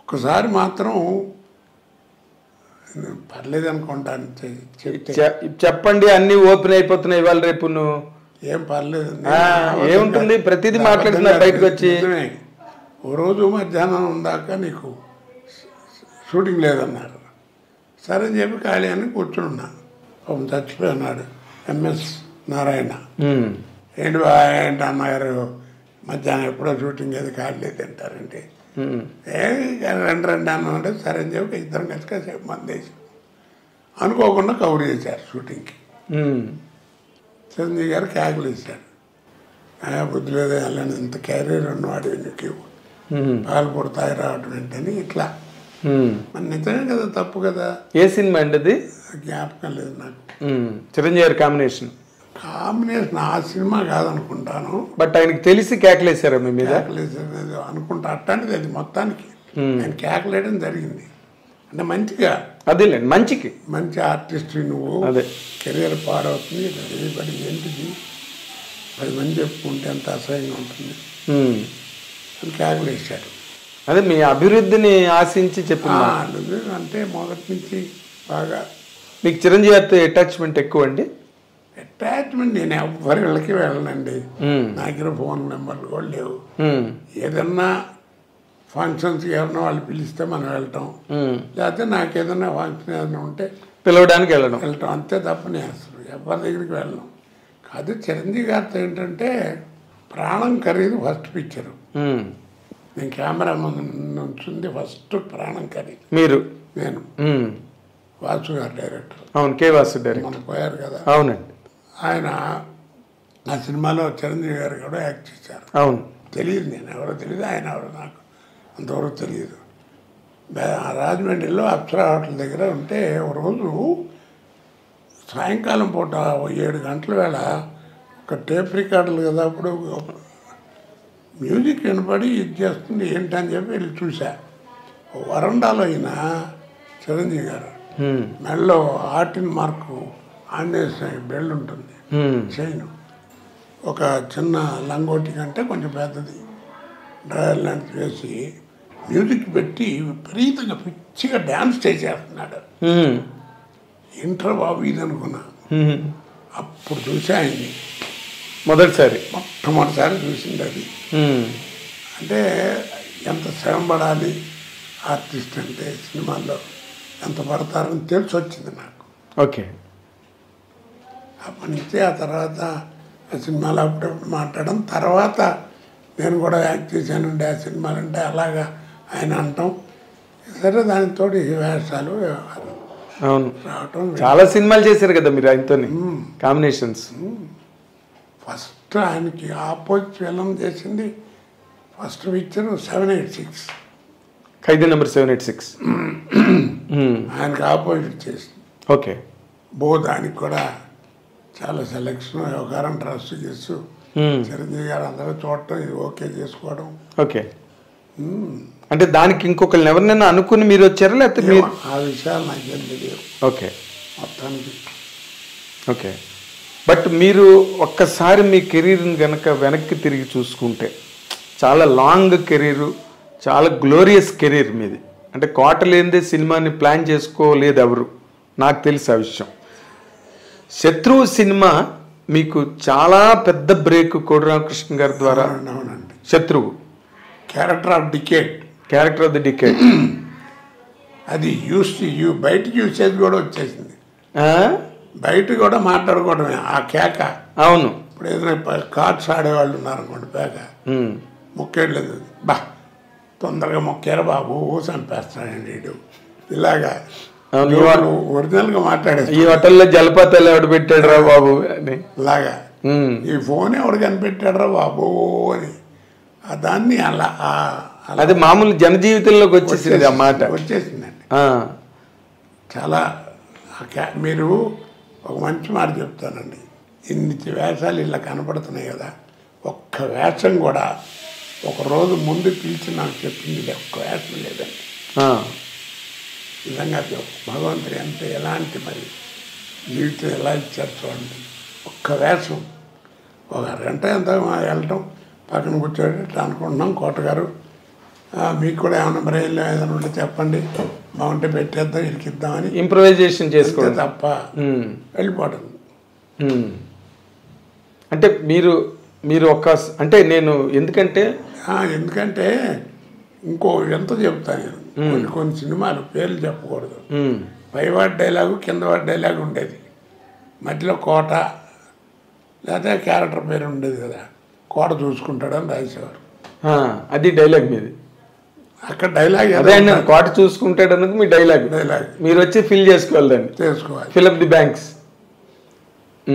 ఒక్కసారి మాత్రం పర్లేదు అనుకుంటాను చెప్పండి, అన్ని ఓపెన్ అయిపోతున్నాయి ఇవాళ రేపు. నువ్వు ఏం పర్లేదు ఏముంటుంది, ప్రతిదీ మాట్లాడుతున్నారు బయటకు వచ్చి. ఓ రోజు మధ్యాహ్నం దాకా నీకు షూటింగ్ లేదన్నారు. సరే అని చెప్పి ఖాళీ అని కూర్చున్నా. చచ్చిపోయినాడు ఎంఎస్ నారాయణ. ఏంటి అన్నగారు మధ్యాహ్నం ఎప్పుడో షూటింగ్ ఏది ఖాళీ లేదు అంటారంటే రెండు అన్నంటే సరే అని చెప్పి ఇద్దరం కలిసి కాసేపు మందేసి అనుకోకుండా కవర్ చేశారు షూటింగ్కి. చిరంజీవి గారు క్యాకులు ఇచ్చాడు. బుద్ధి లేదు వెళ్ళండి, ఇంత క్యారియర్ ఉన్నవాడు నీకు పాలు పుడతాయి రావడం ఏంటని ఇట్లా. మరి నిజమే కదా, తప్పు కదా. ఏ సినిమా అండి అది? జ్ఞాపకం లేదు నాకు. చిరంజీవి గారి కాంబినేషన్ ఆ సినిమా కాదనుకుంటాను. బట్ ఆయనకి తెలిసి కేకలేసారా మీ మీద? కేకలేసారు అనుకుంటా. అట్లాంటిది అది మొత్తానికి ఆయన కేకలేయడం జరిగింది. అంటే మంచిగా అదేలేండి, మంచి ఆర్టిస్ట్ నువ్వు, కెరీర్ పాడవుతుంది, బడి ఏంటిది 10 మంది చెప్పుకుంటే ఎంత అసహ్యంగా ఉంటుంది అని కేకలేసాడు. అదే మీ అభివృద్ధిని ఆశించి చెప్పిన అంటే మొదటి నుంచి బాగా. మీకు చిరంజీవి గారితో అటాచ్మెంట్ ఎక్కువ అండి? అటాచ్మెంట్ నేను ఎవరి వాళ్ళకి వెళ్ళనండి. నా దగ్గర ఫోన్ నెంబర్లు కూడా లేవు. ఏదన్నా ఫంక్షన్స్ ఎవరన్నా వాళ్ళు పిలిస్తే మనం వెళ్ళటం, లేకపోతే నాకు ఏదన్నా ఫంక్షన్ ఏదైనా ఉంటే పిలవడానికి వెళ్ళడం అంతే తప్ప నేను అసలు ఎవరి దగ్గరికి వెళ్ళను. కాదు చిరంజీవి గారితో ఏంటంటే ప్రాణం ఖరీదు ఫస్ట్ పిక్చరు. నేను కెమెరా ముందు నుంచింది ఫస్ట్ ప్రాణం ఖరీదు. నేను వాసు గారు డైరెక్టర్. అవును, కే వాసు డైరెక్టర్. మనం పోయారు కదా. అవునండి. ఆయన ఆ సినిమాలో చిరంజీవి గారు కూడా యాక్ట్ చేశారు. అవును, తెలియదు, నేను ఎవరో తెలియదు, ఆయన ఎవరో నాకు అంతవరకు తెలియదు. రాజమండ్రిలో అప్సరా హోటల్ దగ్గర ఉంటే ఒక రోజు సాయంకాలం పూట 7 గంటల వేళ ఒక టేప్ రికార్డులు కదా, అప్పుడు మ్యూజిక్ వినపడి ఇది చేస్తుంది ఏంటని చెప్పి వెళ్ళి చూసా. వరండాలో అయిన చిరంజీవి గారు మెడలో ఆర్టిన్ మార్కు ఆంజనేయ బెల్ట్ ఉంటుంది, చైన్, ఒక చిన్న లంగోటి కంటే కొంచెం పెద్దది డ్రైవర్ లాంటి వేసి మ్యూజిక్ పెట్టి విపరీతంగా పిచ్చిగా డ్యాన్స్ చేసేస్తున్నాడు. ఇంటర్ బాబు ఇది అనుకున్నా. అప్పుడు చూసా ఆయన్ని మొట్టమొదటిసారి చూసింది అది. అంటే ఎంత శ్రమ పడాలి ఆర్టిస్ట్ అంటే, సినిమాల్లో ఎంత పడతారని తెలిసి వచ్చింది నాకు. ఓకే. అప్పటి నుంచి ఆ తర్వాత ఆ సినిమాలో అప్పుడప్పుడు మాట్లాడడం, తర్వాత నేను కూడా యాక్ట్ చేశానండి ఆ సినిమాలు అంటే అలాగా ఆయన అంటాం. సరే దానితో వేషాలు రావటం. చాలా సినిమాలు చేశారు కదా మీరు ఆయనతో కాంబినేషన్స్. ఫస్ట్ ఆయనకి ఆపోజిట్ ఫిల్మ్ చేసింది ఫస్ట్ పిక్చర్ 786, ఖైదీ నెంబర్ 786 ఆయనకి ఆపోజిట్ చేసింది. ఓకే. దానికి కూడా చాలా సెలెక్షన్, వ్యవహారం, ట్రస్ట్ చేస్తూ చిరంజీవి గారు అందరూ చూడటం, ఇది ఓకే చేసుకోవడం. ఓకే. అంటే దానికి ఇంకొకరిని ఎవరినైనా అనుకుని మీరు వచ్చారా లేకపోతే ఆ విషయాలు నాకేం తెలియదు. ఓకే. మొత్తానికి ఓకే. బట్ మీరు ఒక్కసారి మీ కెరీర్ని కనుక వెనక్కి తిరిగి చూసుకుంటే చాలా లాంగ్ కెరీరు, చాలా గ్లోరియస్ కెరీర్ మీది. అంటే కోట లేనిదే సినిమాని ప్లాన్ చేసుకోలేదు ఎవరు, నాకు తెలిసి ఆ విషయం. శత్రువు సినిమా మీకు చాలా పెద్ద బ్రేక్ కోడి రామకృష్ణ గారి ద్వారా. శత్రువు క్యారెక్టర్ ఆఫ్ ది డికేడ్ అది బయటకు చూసేది కూడా వచ్చేసింది. బయట కూడా మాట్లాడుకోవడమే ఆ కేక. అవును. ఇప్పుడు ఏదైనా కార్డ్స్ ఆడేవాళ్ళు ఉన్నారనుకోండి, పేక మొక్కేయలేదు, తొందరగా మొక్కారా బాబు చంపేస్తాడండి వీడు, ఇలాగా ఒరిజినల్ గా మాట్లాడేది. ఈ హోటల్లో జలపాతాలు ఎవడు పెట్టాడు రా బాబు అని, ఇలాగా ఈ ఫోన్ ఎవడు కనిపెట్టాడు రా బాబు అని, దాన్ని అలా అది మామూలు జనజీవితంలోకి వచ్చేసింది ఆ మాట, వచ్చేసిందండి. చాలా మీరు ఒక మంచి మాట చెప్తానండి, ఇన్ని వేషాలు ఇలా కనపడుతున్నాయి కదా, ఒక్క వేషం కూడా ఒకరోజు ముందు పిలిచి నాకు చెప్పింది ఒక్క వేషం లేదండి. నిజంగా భగవంతుడు ఎంత ఎలాంటి మరి జీవితం ఎలా ఇచ్చారు చూడండి. ఒక్క వేషం ఒక 2 గంట ఎంత వెళ్ళటం, పక్కన కూర్చోటి అనుకుంటున్నాం, కోటగారు మీకు కూడా ఏమైనా బ్రెయిన్లో ఏదైనా ఉంటే చెప్పండి, బాగుంటే పెట్టేద్దాం, ఇరికిద్దామని ఇంప్రవైజేషన్ చేసుకోవడం తప్ప వెళ్ళిపోవడం. అంటే మీరు అంటే నేను ఎందుకంటే ఇంకో ఎంత చెప్తాను నేను, కొన్ని సినిమాలు పేర్లు చెప్పకూడదు, పైవాడి డైలాగు కిందవాడి డైలాగు ఉండేది, మధ్యలో కోట లేదా క్యారెక్టర్ పేరు ఉండేది కదా, కోట చూసుకుంటాడని రాసేవారు. అది డైలాగ్ మీది. అక్కడ డైలాగ్ అదే కోట చూసుకుంటాడు అన్నది మీ డైలాగ్. మీరు వచ్చి ఫిల్ చేసుకోవాలి, దాన్ని చేసుకోవాలి, ఫిల్ అప్ ది బ్యాంక్స్.